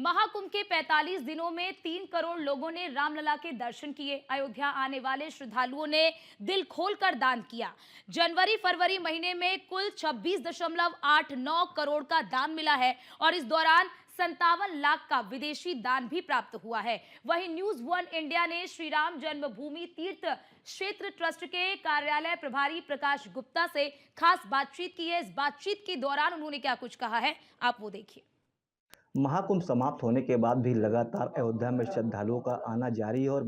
महाकुंभ के 45 दिनों में 3 करोड़ लोगों ने रामलला के दर्शन किए। अयोध्या आने वाले श्रद्धालुओं ने दिल खोलकर दान किया। जनवरी फरवरी महीने में कुल 26.89 करोड़ का दान मिला है और इस दौरान 57 लाख का विदेशी दान भी प्राप्त हुआ है। वहीं न्यूज वन इंडिया ने श्री राम जन्मभूमि तीर्थ क्षेत्र ट्रस्ट के कार्यालय प्रभारी प्रकाश गुप्ता से खास बातचीत की है। इस बातचीत के दौरान उन्होंने क्या कुछ कहा है, आप वो देखिए। महाकुंभ समाप्त होने के बाद भी लगातार अयोध्या में श्रद्धालुओं का आना जारी है और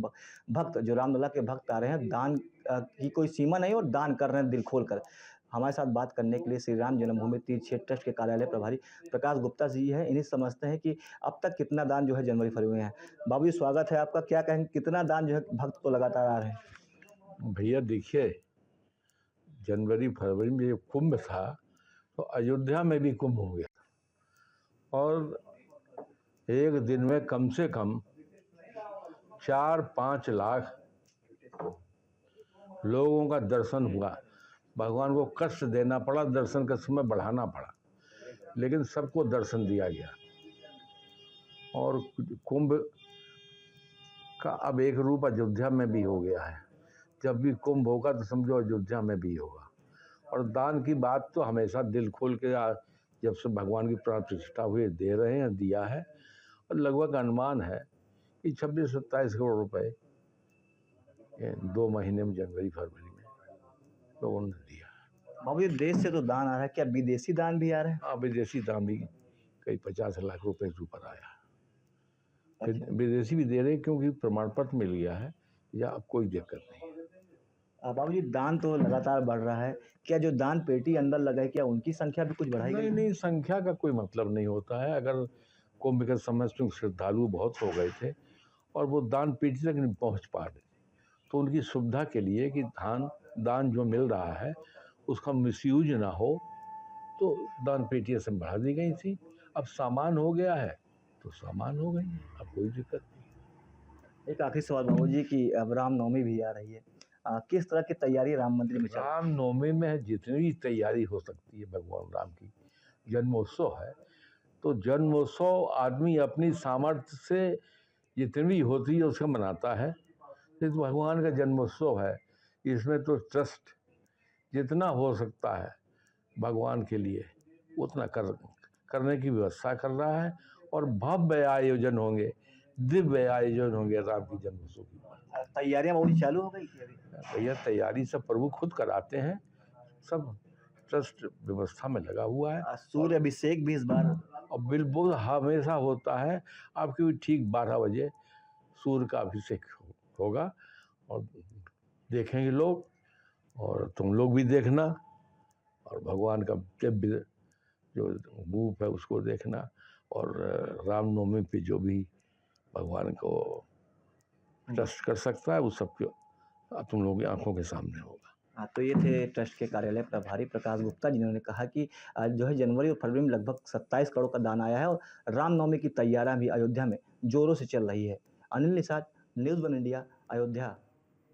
भक्त जो रामलला के भक्त आ रहे हैं, दान की कोई सीमा नहीं और दान कर रहे हैं दिल खोल कर। हमारे साथ बात करने के लिए श्री राम जन्मभूमि तीर्थ क्षेत्र ट्रस्ट के कार्यालय प्रभारी प्रकाश गुप्ता जी है। इन्हीं समझते हैं कि अब तक कितना दान जो है जनवरी फरवरी में है। बाबू जी, स्वागत है आपका। क्या कहेंगे, कितना दान जो है भक्त तो लगातार आ रहे हैं? भैया देखिए, जनवरी फरवरी में जब कुंभ था तो अयोध्या में भी कुंभ हो गया और एक दिन में कम से कम 4-5 लाख लोगों का दर्शन हुआ। भगवान को कष्ट देना पड़ा, दर्शन का समय बढ़ाना पड़ा, लेकिन सबको दर्शन दिया गया। और कुंभ का अब एक रूप अयोध्या में भी हो गया है। जब भी कुंभ होगा तो समझो अयोध्या में भी होगा। और दान की बात तो हमेशा दिल खोल के जब से भगवान की प्राण प्रतिष्ठा हुई दे रहे हैं, दिया है। और लगभग अनुमान है कि 26-27 करोड़ रुपए 2 महीने में जनवरी फरवरी में लोगों ने दिया। बाबू जी, देश से तो दान आ रहा है, क्या विदेशी दान भी आ रहे हैं? हाँ, विदेशी दान भी कई 50 लाख रुपए के ऊपर आया। अच्छा। विदेशी भी दे रहे हैं क्योंकि प्रमाण पत्र मिल गया है या अब कोई दिक्कत नहीं। बाबू जी, दान तो लगातार बढ़ रहा है। क्या जो दान पेटी अंदर लगा, क्या उनकी संख्या भी कुछ बढ़ाई गई? नहीं, संख्या का कोई मतलब नहीं होता है। अगर कुंभ के समय में श्रद्धालु बहुत हो गए थे और वो दान पेटी तक नहीं पहुंच पा रहे थे, तो उनकी सुविधा के लिए कि दान जो मिल रहा है उसका मिसयूज ना हो, तो दान पेटियाँ से बढ़ा दी गई थी। अब सामान हो गया है तो सामान हो गई, अब कोई दिक्कत नहीं। एक आखिरी सवाल बाबू जी कि अब रामनवमी भी आ रही है, किस तरह की तैयारी राम मंदिर में चल रही है? रामनवमी में जितनी भी तैयारी हो सकती है, भगवान राम की जन्मोत्सव है, तो जन्मोत्सव आदमी अपनी सामर्थ्य से जितनी भी होती है उसका मनाता है। ये तो भगवान का जन्मोत्सव है, इसमें तो ट्रस्ट जितना हो सकता है भगवान के लिए उतना करने की व्यवस्था कर रहा है। और भव्य आयोजन होंगे, दिव्य आयोजन होंगे राम की जन्मोत्सव की। तैयारियां बहुत चालू हो गई थी अभी? भैया, तैयारी सब प्रभु खुद कराते हैं, सब ट्रस्ट व्यवस्था में लगा हुआ है। सूर्य अभिषेक भी इस बार और बिल्कुल हमेशा होता है। आपकी ठीक 12 बजे सूर्य का अभिषेक होगा और देखेंगे लोग, और तुम लोग भी देखना। और भगवान का दिव्य जो रूप है उसको देखना। और रामनवमी पे जो भी भगवान को ट्रस्ट कर सकता है वो सबके तुम लोगों की आंखों के सामने होगा। हाँ, तो ये थे ट्रस्ट के कार्यालय प्रभारी प्रकाश गुप्ता, जिन्होंने कहा कि जो है जनवरी और फरवरी में लगभग 27 करोड़ का दान आया है और रामनवमी की तैयारियां भी अयोध्या में जोरों से चल रही है। Anil Nishad, news one India, Ayodhya.